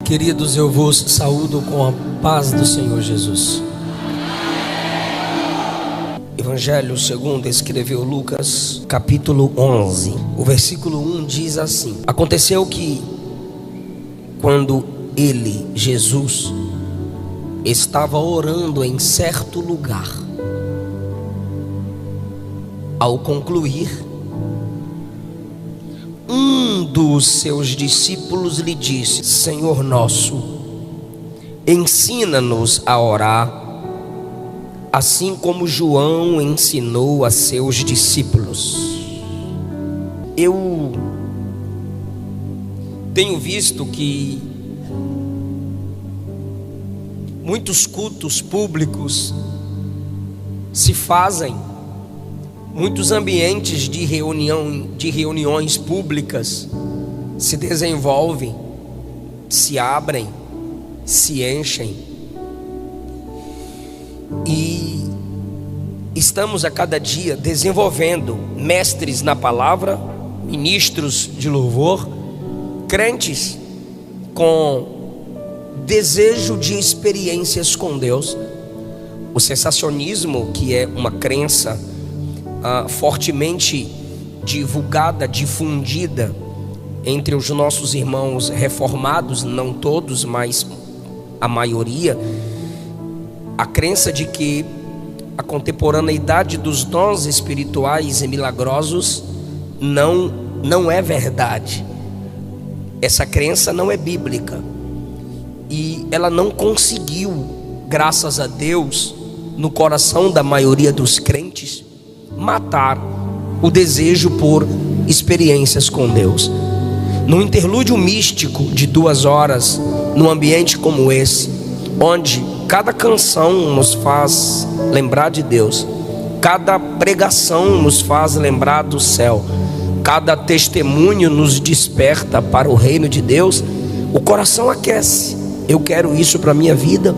Queridos, eu vos saúdo com a paz do Senhor Jesus. Evangelho segundo escreveu Lucas, capítulo 11. O versículo 1 diz assim: Aconteceu que, quando ele, Jesus, estava orando em certo lugar, ao concluir, um dos seus discípulos lhe disse: Senhor nosso, ensina-nos a orar, assim como João ensinou a seus discípulos. Eu tenho visto que muitos cultos públicos se fazem, muitos ambientes de reuniões públicas se desenvolvem, se abrem, se enchem. E estamos a cada dia desenvolvendo mestres na palavra, ministros de louvor, crentes com desejo de experiências com Deus. O sensacionismo, que é uma crença fortemente divulgada, difundida entre os nossos irmãos reformados, não todos, mas a maioria, a crença de que contemporaneidade dos dons espirituais e milagrosos não é verdade. Essa crença não é bíblica e ela não conseguiu, graças a Deus, no coração da maioria dos crentes, matar o desejo por experiências com Deus. No interlúdio místico de 2 horas, num ambiente como esse, onde cada canção nos faz lembrar de Deus, cada pregação nos faz lembrar do céu, cada testemunho nos desperta para o reino de Deus, o coração aquece. Eu quero isso para a minha vida,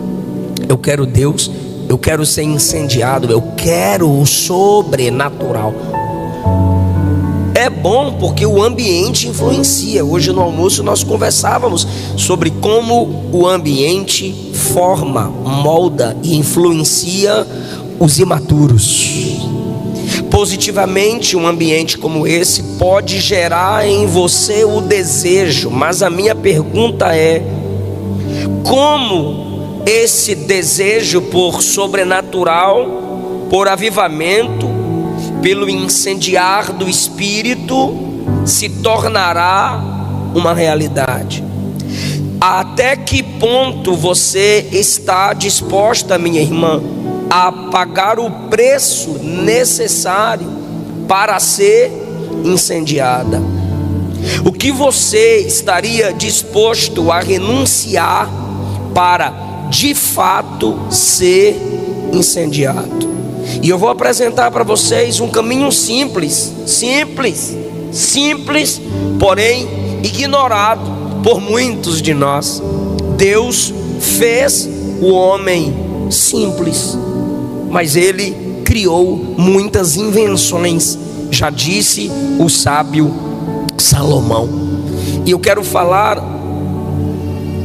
eu quero Deus, eu quero ser incendiado, eu quero o sobrenatural. É bom porque o ambiente influencia. Hoje no almoço nós conversávamos sobre como o ambiente forma, molda e influencia os imaturos. Positivamente, um ambiente como esse pode gerar em você o desejo, mas a minha pergunta é: como esse desejo por sobrenatural, por avivamento, pelo incendiar do Espírito, se tornará uma realidade? Até que ponto você está disposta, minha irmã, a pagar o preço necessário para ser incendiada? O que você estaria disposto a renunciar para de fato ser incendiado? E eu vou apresentar para vocês um caminho simples, porém ignorado por muitos de nós. Deus fez o homem simples, mas ele criou muitas invenções, já disse o sábio Salomão. E eu quero falar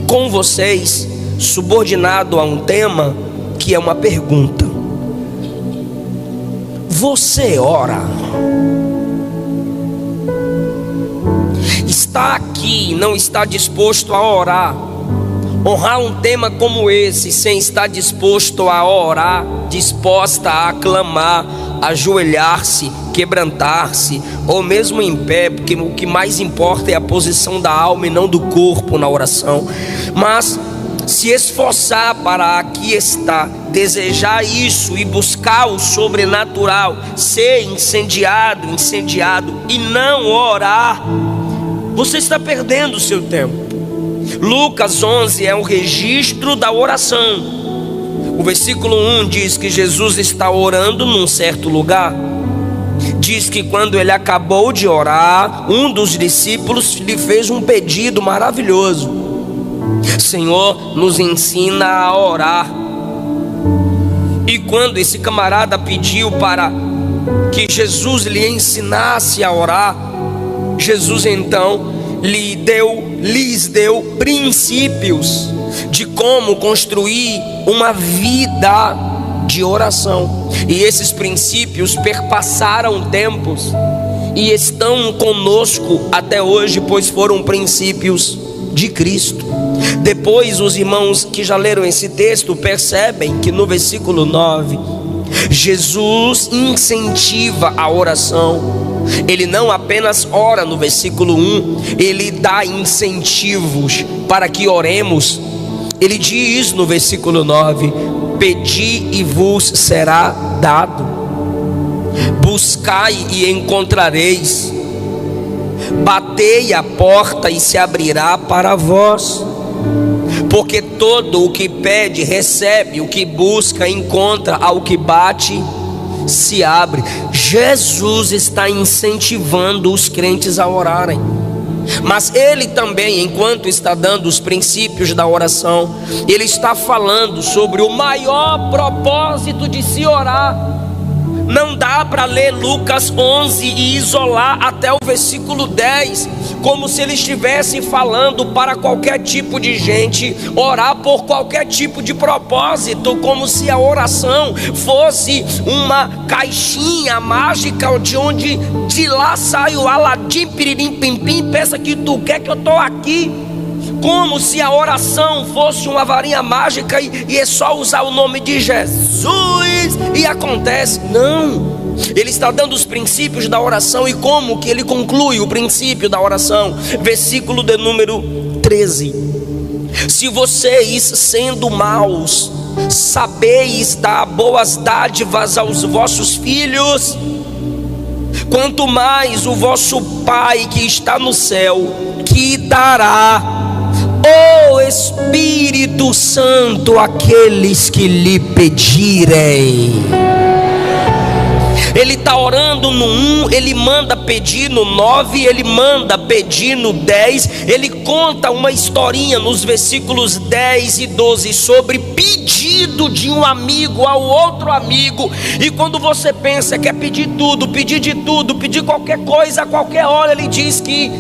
com vocês subordinado a um tema que é uma pergunta: você ora? Está aqui e não está disposto a orar? Honrar um tema como esse sem estar disposto a orar, disposta a clamar, ajoelhar-se, quebrantar-se, ou mesmo em pé, porque o que mais importa é a posição da alma e não do corpo na oração. Mas se esforçar para aqui estar, desejar isso e buscar o sobrenatural, ser incendiado e não orar, você está perdendo o seu tempo. Lucas 11 é um registro da oração. O versículo 1 diz que Jesus está orando num certo lugar. Diz que quando ele acabou de orar, um dos discípulos lhe fez um pedido maravilhoso: Senhor, nos ensina a orar. E quando esse camarada pediu para que Jesus lhe ensinasse a orar, Jesus então lhes deu princípios de como construir uma vida de oração. E esses princípios perpassaram tempos e estão conosco até hoje, pois foram princípios de Cristo. Depois, os irmãos que já leram esse texto percebem que no versículo 9, Jesus incentiva a oração. Ele não apenas ora no versículo 1, ele dá incentivos para que oremos. Ele diz no versículo 9: pedi e vos será dado, buscai e encontrareis, batei a porta e se abrirá para vós. Porque todo o que pede recebe, o que busca encontra, ao que bate se abre. Jesus está incentivando os crentes a orarem, mas ele também, enquanto está dando os princípios da oração, ele está falando sobre o maior propósito de se orar. Não dá para ler Lucas 11 e isolar até o versículo 10, como se ele estivesse falando para qualquer tipo de gente, orar por qualquer tipo de propósito, como se a oração fosse uma caixinha mágica de onde de lá sai o Aladim, piririm, pim, pim, pensa que tu quer que eu estou aqui. Como se a oração fosse uma varinha mágica e é só usar o nome de Jesus e acontece. Não, ele está dando os princípios da oração. E como que ele conclui o princípio da oração? Versículo de número 13: se vocês, sendo maus, sabeis dar boas dádivas aos vossos filhos, quanto mais o vosso Pai que está no céu que dará o Espírito Santo àqueles que lhe pedirem. Ele está orando no 1, ele manda pedir no 9, ele manda pedir no 10. Ele conta uma historinha nos versículos 10 e 12 sobre pedido de um amigo ao outro amigo. E quando você pensa que é pedir tudo, pedir de tudo, pedir qualquer coisa a qualquer hora, ele diz que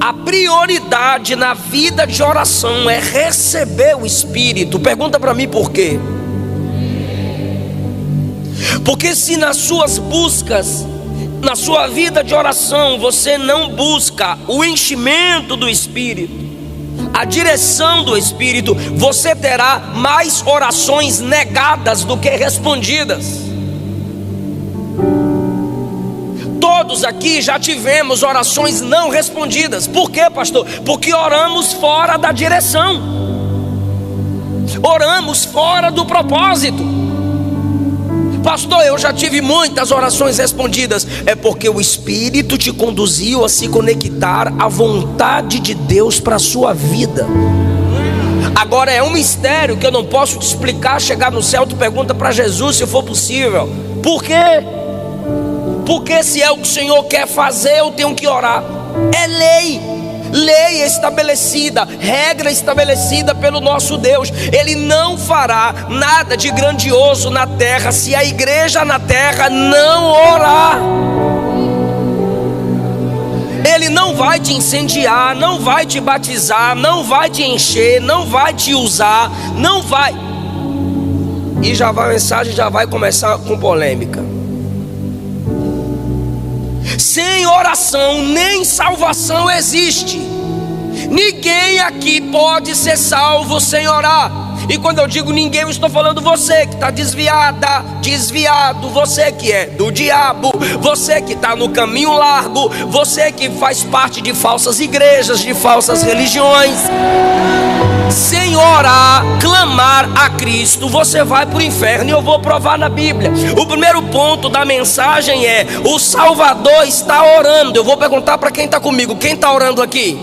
a prioridade na vida de oração é receber o Espírito. Pergunta para mim por quê? Porque se nas suas buscas, na sua vida de oração, você não busca o enchimento do Espírito, a direção do Espírito, você terá mais orações negadas do que respondidas. Todos aqui já tivemos orações não respondidas. Por quê, pastor? Porque oramos fora da direção, oramos fora do propósito. Pastor, eu já tive muitas orações respondidas. É porque o Espírito te conduziu a se conectar à vontade de Deus para a sua vida. Agora é um mistério que eu não posso te explicar. Chegar no céu, tu pergunta para Jesus se for possível. Por quê? Porque se é o que o Senhor quer fazer, eu tenho que orar. É lei estabelecida, regra estabelecida pelo nosso Deus. Ele não fará nada de grandioso na terra se a igreja na terra não orar. Ele não vai te incendiar, não vai te batizar, não vai te encher, não vai te usar, não vai. E já vai, a mensagem já vai começar com polêmica. Sem oração nem salvação existe. Ninguém aqui pode ser salvo sem orar. E quando eu digo ninguém, eu estou falando você que está desviada, desviado, você que é do diabo, você que está no caminho largo, você que faz parte de falsas igrejas, de falsas religiões. Sem orar, clamar a Cristo, você vai para o inferno. E eu vou provar na Bíblia. O primeiro ponto da mensagem é: o Salvador está orando. Eu vou perguntar para quem está comigo: quem está orando aqui?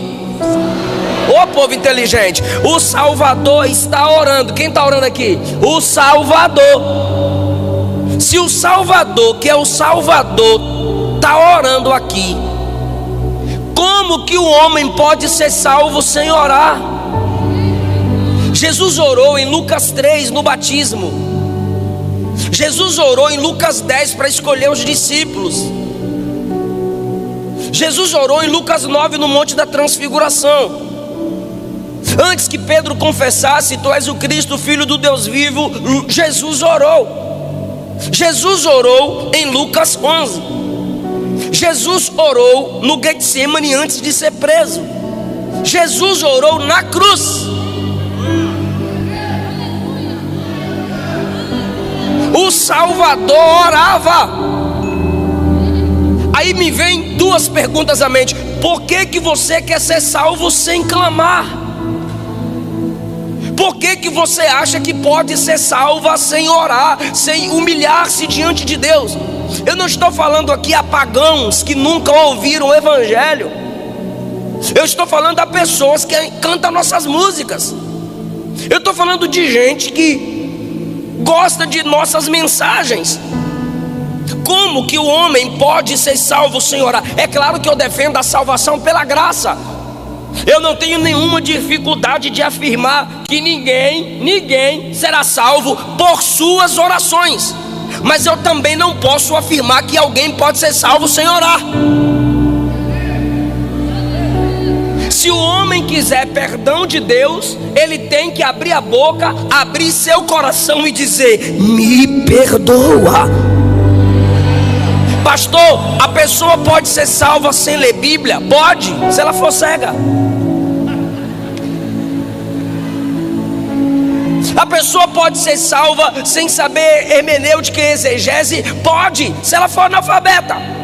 Ô povo inteligente, o Salvador está orando. Quem está orando aqui? O Salvador. Se o Salvador, que é o Salvador, está orando aqui, como que o homem pode ser salvo sem orar? Jesus orou em Lucas 3 no batismo. Jesus orou em Lucas 10 para escolher os discípulos. Jesus orou em Lucas 9 no Monte da Transfiguração. Antes que Pedro confessasse: tu és o Cristo, Filho do Deus vivo, Jesus orou. Jesus orou em Lucas 11. Jesus orou no Getsemane antes de ser preso. Jesus orou na cruz. O Salvador orava. Aí me vem duas perguntas à mente. Por que você quer ser salvo sem clamar? Por que você acha que pode ser salva sem orar, sem humilhar-se diante de Deus? Eu não estou falando aqui a pagãos que nunca ouviram o Evangelho. Eu estou falando a pessoas que cantam nossas músicas. Eu estou falando de gente que gosta de nossas mensagens. Como que o homem pode ser salvo sem orar? É claro que eu defendo a salvação pela graça. Eu não tenho nenhuma dificuldade de afirmar que ninguém será salvo por suas orações. Mas eu também não posso afirmar que alguém pode ser salvo sem orar. Se o homem quiser perdão de Deus, ele tem que abrir a boca, abrir seu coração e dizer: me perdoa. Pastor, a pessoa pode ser salva sem ler Bíblia? Pode, se ela for cega. A pessoa pode ser salva sem saber hermenêutica e exegese? Pode, se ela for analfabeta.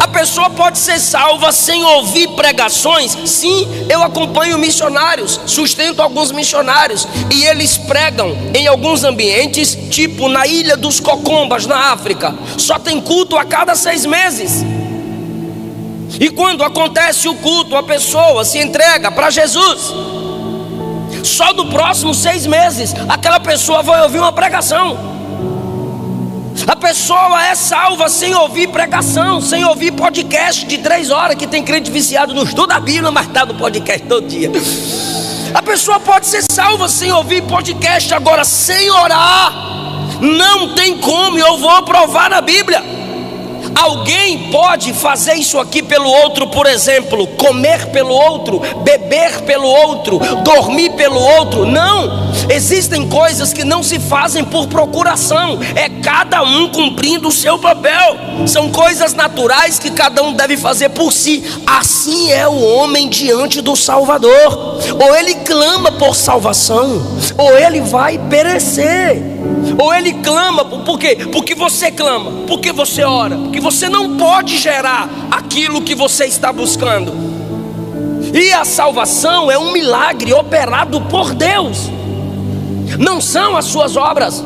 A pessoa pode ser salva sem ouvir pregações? Sim, eu acompanho missionários, sustento alguns missionários, e eles pregam em alguns ambientes, tipo na Ilha dos Cocombas, na África. Só tem culto a cada 6 meses. E quando acontece o culto, a pessoa se entrega para Jesus. Só do próximo 6 meses, aquela pessoa vai ouvir uma pregação. A pessoa é salva sem ouvir pregação, sem ouvir podcast de 3 horas, que tem crente viciado no estudo da Bíblia, mas está no podcast todo dia. A pessoa pode ser salva sem ouvir podcast, agora sem orar, não tem como, eu vou provar na Bíblia. Alguém pode fazer isso aqui pelo outro, por exemplo, comer pelo outro, beber pelo outro, dormir pelo outro? Não, existem coisas que não se fazem por procuração, é cada um cumprindo o seu papel. São coisas naturais que cada um deve fazer por si. Assim é o homem diante do Salvador: ou ele clama por salvação, ou ele vai perecer. Ou ele clama, por quê? Porque você clama, porque você ora, porque você não pode gerar aquilo que você está buscando. E a salvação é um milagre operado por Deus, não são as suas obras,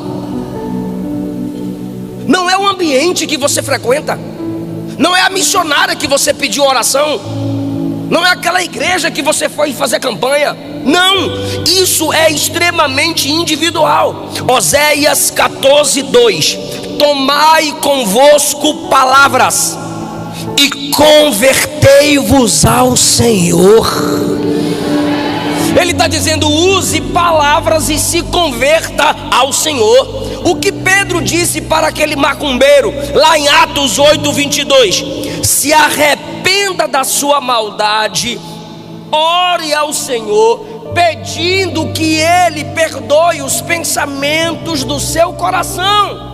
não é o ambiente que você frequenta, não é a missionária que você pediu oração, não é aquela igreja que você foi fazer campanha. Não, isso é extremamente individual. Oséias 14:2: tomai convosco palavras e convertei-vos ao Senhor. Ele está dizendo: use palavras e se converta ao Senhor. O que Pedro disse para aquele macumbeiro lá em Atos 8:22: se arrependa da sua maldade, ore ao Senhor, pedindo que Ele perdoe os pensamentos do seu coração.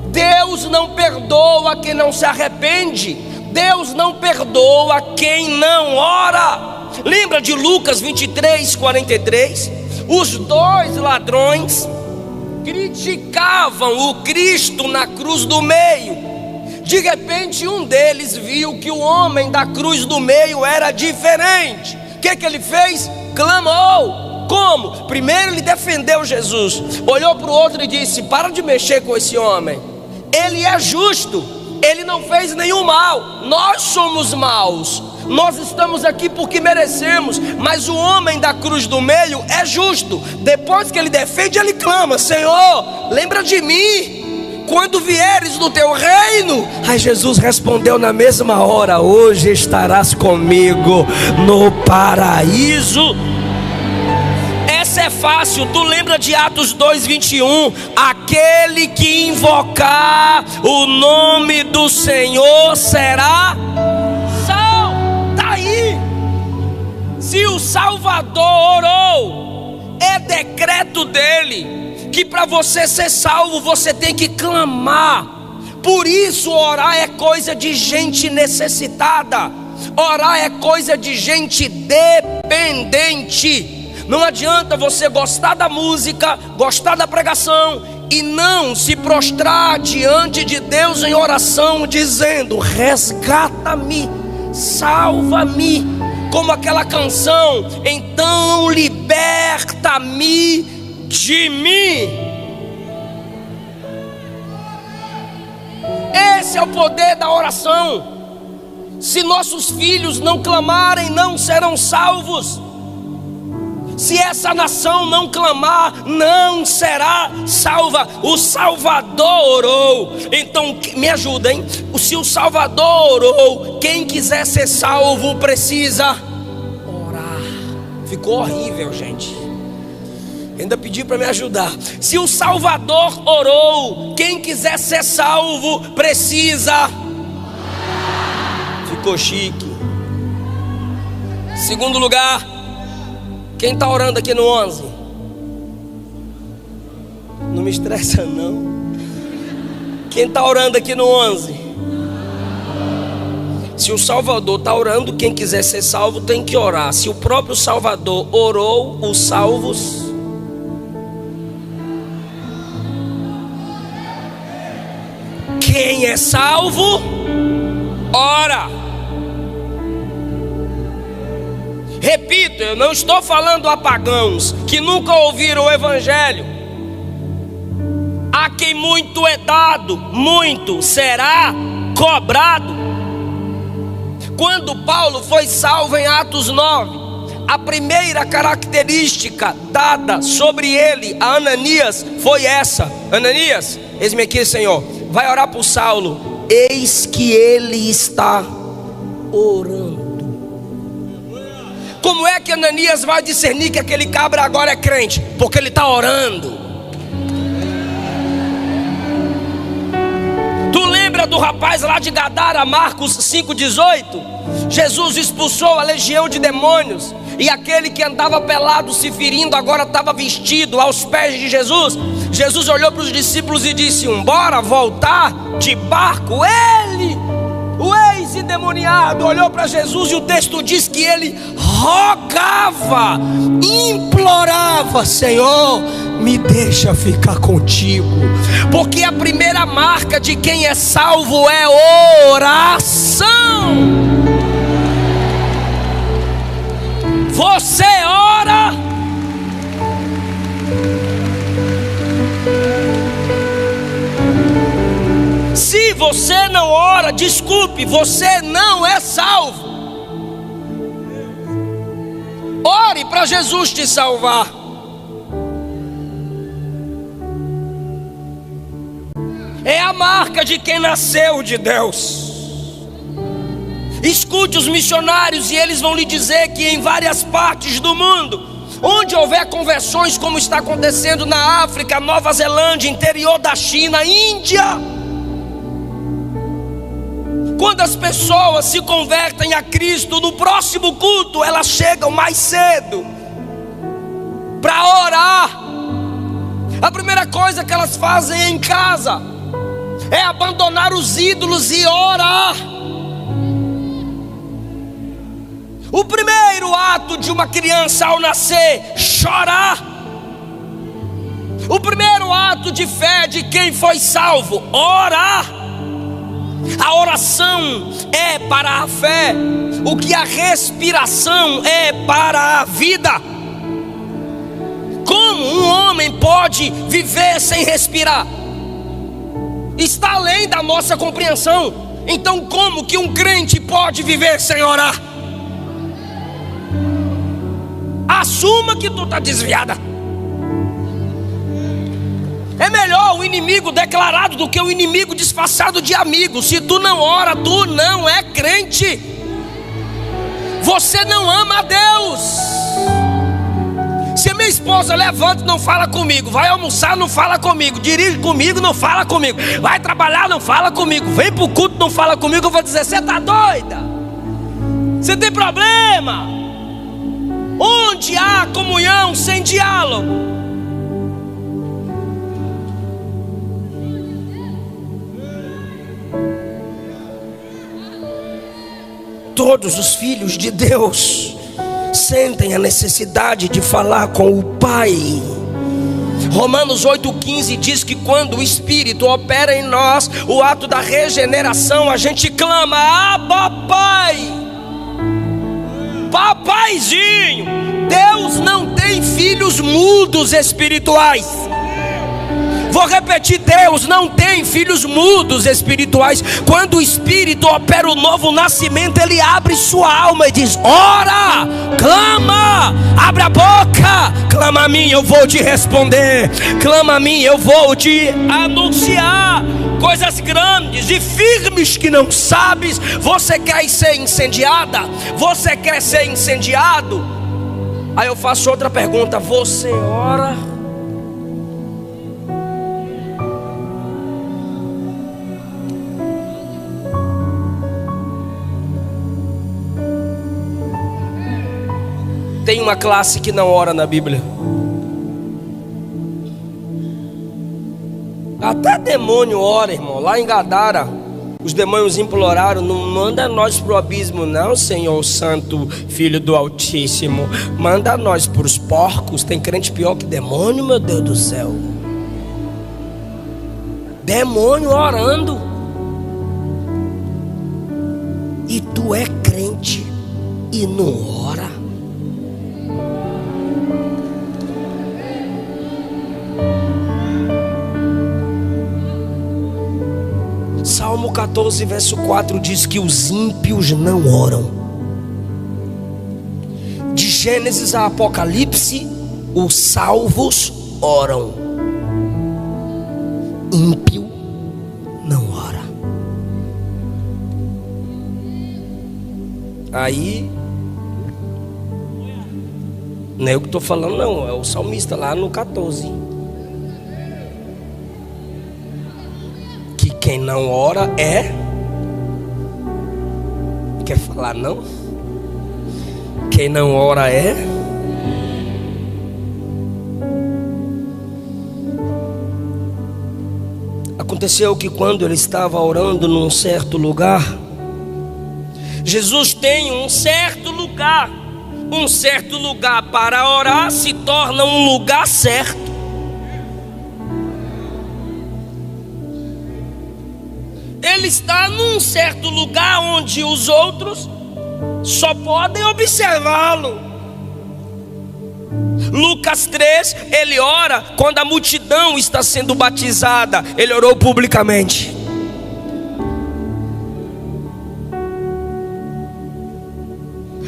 Deus não perdoa quem não se arrepende. Deus não perdoa quem não ora. Lembra de Lucas 23:43? Os 2 ladrões criticavam o Cristo na cruz do meio. De repente um deles viu que o homem da cruz do meio era diferente. O que ele fez? Clamou. Como? Primeiro ele defendeu Jesus, olhou para o outro e disse: para de mexer com esse homem, ele é justo, ele não fez nenhum mal, nós somos maus, nós estamos aqui porque merecemos, mas o homem da cruz do meio é justo. Depois que ele defende, ele clama: Senhor, lembra de mim quando vieres no teu reino. Aí Jesus respondeu na mesma hora: hoje estarás comigo no paraíso. Essa é é fácil. Tu lembra de Atos 2:21? Aquele que invocar o nome do Senhor será salvo. Tá aí. Se o Salvador orou, é decreto dele que para você ser salvo você tem que clamar. Por isso orar é coisa de gente necessitada. Orar é coisa de gente dependente. Não adianta você gostar da música, gostar da pregação e não se prostrar diante de Deus em oração, dizendo: resgata-me, salva-me. Como aquela canção: então liberta-me de mim. Esse é o poder da oração. Se nossos filhos não clamarem, não serão salvos. Se essa nação não clamar, não será salva. O Salvador orou. Então me ajudem. Se o Salvador orou, quem quiser ser salvo precisa orar. Ficou horrível, gente. Ainda pedi para me ajudar. Se o Salvador orou, quem quiser ser salvo precisa. Ficou chique. Segundo lugar, quem está orando aqui no 11? Não me estressa não. Quem está orando aqui no 11? Se o Salvador está orando, quem quiser ser salvo tem que orar. Se o próprio Salvador orou, os salvos. Quem é salvo, ora. Repito, eu não estou falando a pagãos que nunca ouviram o Evangelho. A quem muito é dado, muito será cobrado. Quando Paulo foi salvo em Atos 9, a primeira característica dada sobre ele a Ananias foi essa: Ananias, eis-me aqui, Senhor. Vai orar por Saulo. Eis que ele está orando. Como é que Ananias vai discernir que aquele cabra agora é crente? Porque ele está orando. Tu lembra do rapaz lá de Gadara, Marcos 5,18? Jesus expulsou a legião de demônios, e aquele que andava pelado se ferindo agora estava vestido aos pés de Jesus. Jesus olhou para os discípulos e disse: bora voltar de barco. Ele, o ex-endemoniado, olhou para Jesus e o texto diz que ele rogava, implorava: Senhor, me deixa ficar contigo. Porque a primeira marca de quem é salvo é oração. Você ora. Se você não ora, desculpe, você não é salvo. Ore para Jesus te salvar. É a marca de quem nasceu de Deus. Escute os missionários e eles vão lhe dizer que em várias partes do mundo, onde houver conversões, como está acontecendo na África, Nova Zelândia, interior da China, Índia, quando as pessoas se convertem a Cristo, no próximo culto elas chegam mais cedo para orar. A primeira coisa que elas fazem em casa é abandonar os ídolos e orar. O primeiro ato de uma criança ao nascer, chorar. O primeiro ato de fé de quem foi salvo, orar. A oração é para a fé o que a respiração é para a vida. Como um homem pode viver sem respirar? Está além da nossa compreensão. Então como que um crente pode viver sem orar? Assuma que tu está desviada. É melhor o inimigo declarado do que o inimigo disfarçado de amigo. Se tu não ora, tu não é crente. Você não ama a Deus. Se a minha esposa levanta e não fala comigo, vai almoçar, não fala comigo, dirige comigo, não fala comigo, vai trabalhar, não fala comigo, vem para o culto, não fala comigo, eu vou dizer: você está doida? Você tem problema? Onde há comunhão sem diálogo? Todos os filhos de Deus sentem a necessidade de falar com o Pai. Romanos 8,15 diz que quando o Espírito opera em nós o ato da regeneração, a gente clama: Abba, Pai, papaizinho. Deus não tem filhos mudos espirituais. Vou repetir: Deus não tem filhos mudos espirituais. Quando o Espírito opera o novo nascimento, Ele abre sua alma e diz: ora, clama, abre a boca, clama a mim, eu vou te responder. Clama a mim, eu vou te anunciar coisas grandes e firmes que não sabes. Você quer ser incendiada? Você quer ser incendiado? Aí eu faço outra pergunta: você ora? Tem uma classe que não ora na Bíblia. Até demônio ora, irmão. Lá em Gadara, os demônios imploraram: não manda nós para o abismo não, Senhor Santo, Filho do Altíssimo. Manda nós para os porcos. Tem crente pior que demônio, meu Deus do céu. Demônio orando. E tu é crente e não ora? Salmo 14, verso 4 diz que os ímpios não oram. De Gênesis a Apocalipse, os salvos oram. Ímpio não ora. Aí, não é eu que estou falando não, é o salmista lá no 14. Quem não ora é... Quer falar não? Quem não ora é... Aconteceu que quando ele estava orando num certo lugar, Jesus tem um certo lugar. Um certo lugar para orar se torna um lugar certo. Ele está num certo lugar onde os outros só podem observá-lo. Lucas 3, ele ora quando a multidão está sendo batizada. Ele orou publicamente.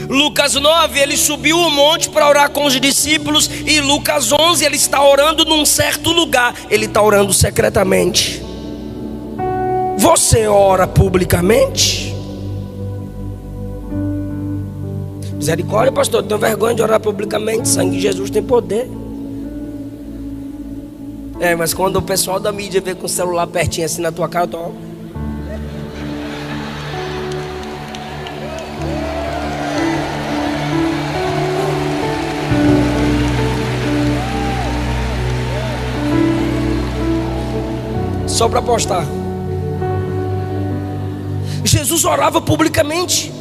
Lucas 9, ele subiu o monte para orar com os discípulos. E Lucas 11, ele está orando num certo lugar. Ele está orando secretamente. Você ora publicamente? Misericórdia, pastor, tenho vergonha de orar publicamente. O sangue de Jesus tem poder. Mas quando o pessoal da mídia vê com o celular pertinho assim na tua cara, eu tô... Só para postar. Jesus orava publicamente.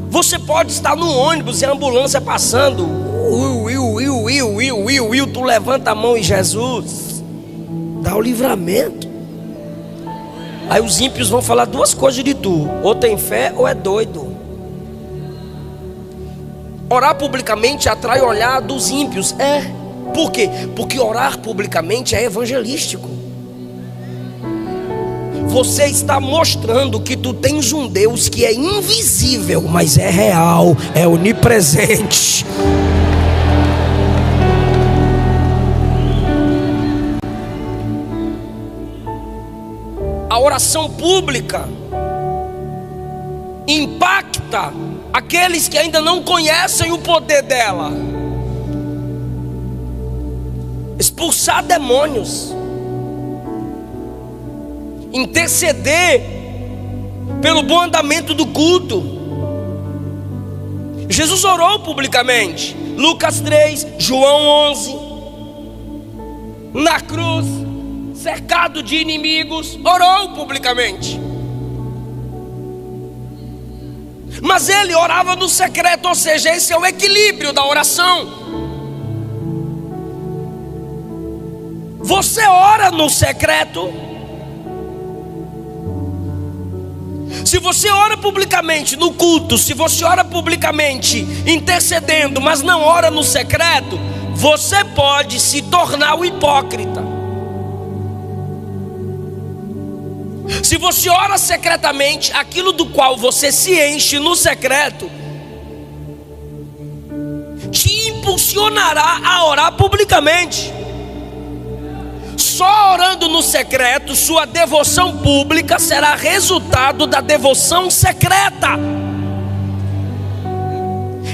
Você pode estar no ônibus e a ambulância passando. Tu levanta a mão e Jesus dá o livramento. Aí os ímpios vão falar duas coisas de tu: ou tem fé ou é doido. Orar publicamente atrai o olhar dos ímpios. Por quê? Porque orar publicamente é evangelístico. Você está mostrando que tu tens um Deus que é invisível, mas é real, é onipresente. A oração pública impacta aqueles que ainda não conhecem o poder dela. expulsar demônios, interceder pelo bom andamento do culto. Jesus orou publicamente. Lucas 3, João 11. Na cruz, cercado de inimigos, orou publicamente. Mas ele orava no secreto, ou seja, esse é o equilíbrio da oração. Você ora no secreto. Se você ora publicamente no culto, se você ora publicamente intercedendo, mas não ora no secreto, você pode se tornar um hipócrita. Se você ora secretamente, aquilo do qual você se enche no secreto te impulsionará a orar publicamente. Só orando no secreto, sua devoção pública será resultado da devoção secreta.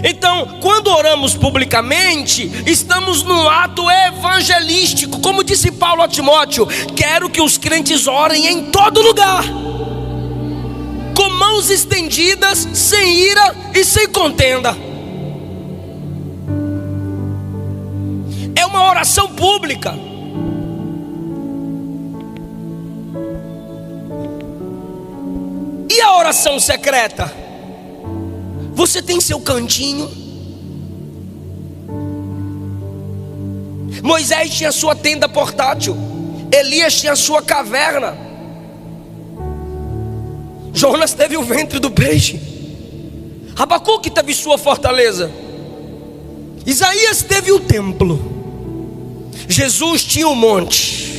Então, quando oramos publicamente, estamos num ato evangelístico. Como disse Paulo a Timóteo: quero que os crentes orem em todo lugar, com mãos estendidas, sem ira e sem contenda. É uma oração pública. E a oração secreta? Você tem seu cantinho. Moisés tinha sua tenda portátil. Elias tinha sua caverna. Jonas teve o ventre do peixe. Abacuque teve sua fortaleza. Isaías teve o templo. Jesus tinha o monte.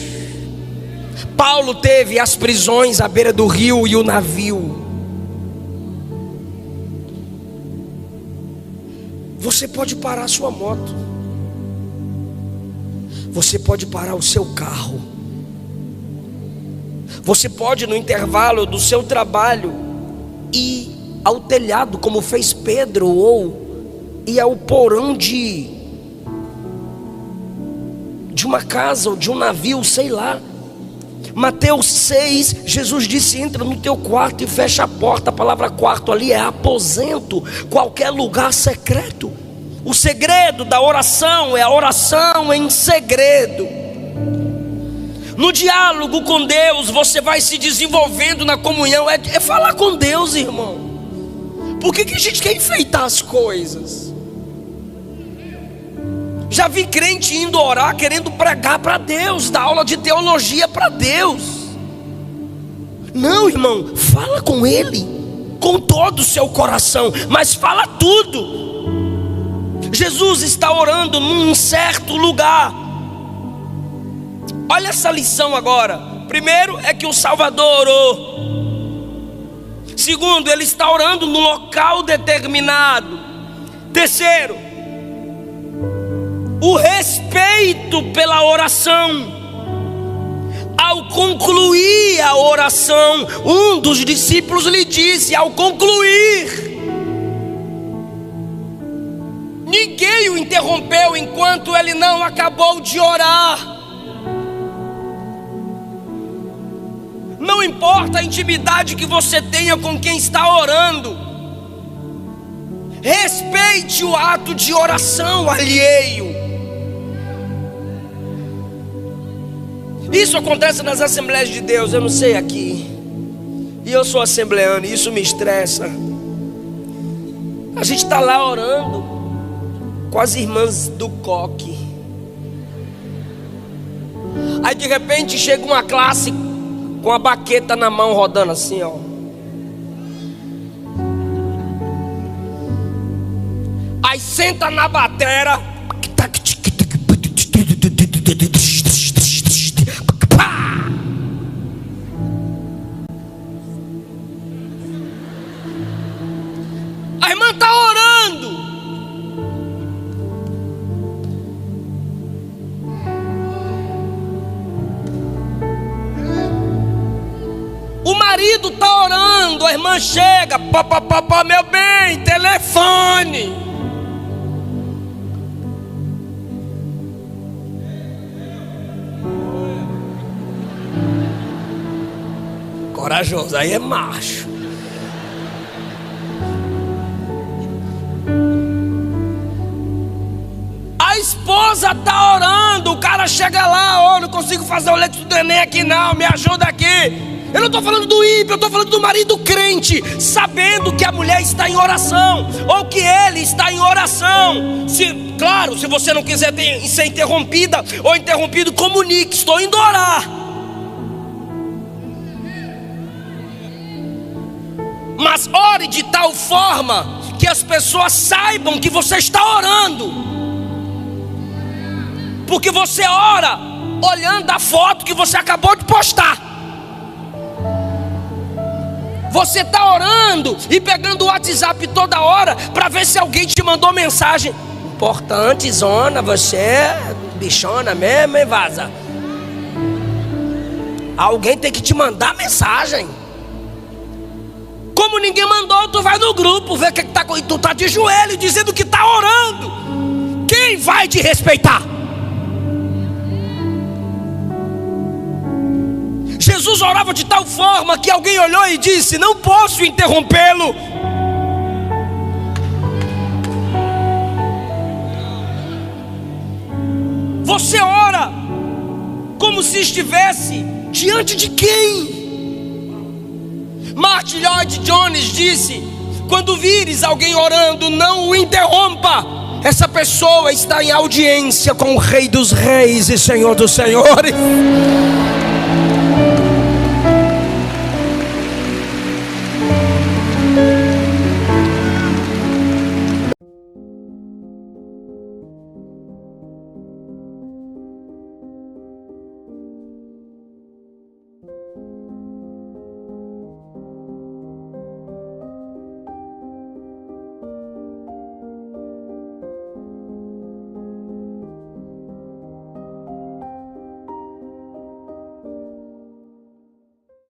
Paulo teve as prisões à beira do rio e o navio. Você pode parar sua moto. Você pode parar o seu carro. Você pode, no intervalo do seu trabalho, ir ao telhado, como fez Pedro, ou ir ao porão de uma casa ou de um navio, sei lá. Mateus 6, Jesus disse: entra no teu quarto e fecha a porta. A palavra quarto ali é aposento, qualquer lugar secreto. O segredo da oração é a oração em segredo. No diálogo com Deus, você vai se desenvolvendo na comunhão. É falar com Deus, irmão. Por que a gente quer enfeitar as coisas? Já vi crente indo orar, querendo pregar para Deus, dar aula de teologia para Deus. Não, irmão, fala com Ele com todo o seu coração, mas fala tudo. Jesus está orando num certo lugar. Olha essa lição agora. Primeiro é que o Salvador orou. Segundo, ele está orando no local determinado. Terceiro, o respeito pela oração. Ao concluir a oração, um dos discípulos lhe disse: ao concluir, ninguém o interrompeu enquanto ele não acabou de orar. Não importa a intimidade que você tenha com quem está orando, respeite o ato de oração alheio. Isso acontece nas Assembleias de Deus, eu não sei aqui. E eu sou assembleano e isso me estressa. A gente está lá orando com as irmãs do coque. Aí de repente chega uma classe com a baqueta na mão rodando assim, ó. Aí senta na batera. A irmã está orando. O marido está orando, a irmã chega, papapá, meu bem, telefone. corajoso, aí é macho. A esposa tá orando, o cara chega lá, não consigo fazer o leite do neném aqui não, me ajuda aqui. Eu não estou falando do ímpio, eu estou falando do marido crente, sabendo que a mulher está em oração, ou que ele está em oração. Claro, se você não quiser ser interrompida ou interrompido, comunique, estou indo orar. Mas ore de tal forma que as pessoas saibam que você está orando. Porque você ora olhando a foto que você acabou de postar. Você está orando e pegando o WhatsApp toda hora para ver se alguém te mandou mensagem. Importante, zona, você é bichona mesmo, hein, vaza? Alguém tem que te mandar mensagem. Como ninguém mandou, tu vai no grupo, vê o que tá, tu tá de joelho dizendo que tá orando. Quem vai te respeitar? Jesus orava de tal forma que alguém olhou e disse: não posso interrompê-lo. Você ora como se estivesse diante de quem? Martin Lloyd Jones disse: quando vires alguém orando, não o interrompa. Essa pessoa está em audiência com o Rei dos Reis e Senhor dos Senhores.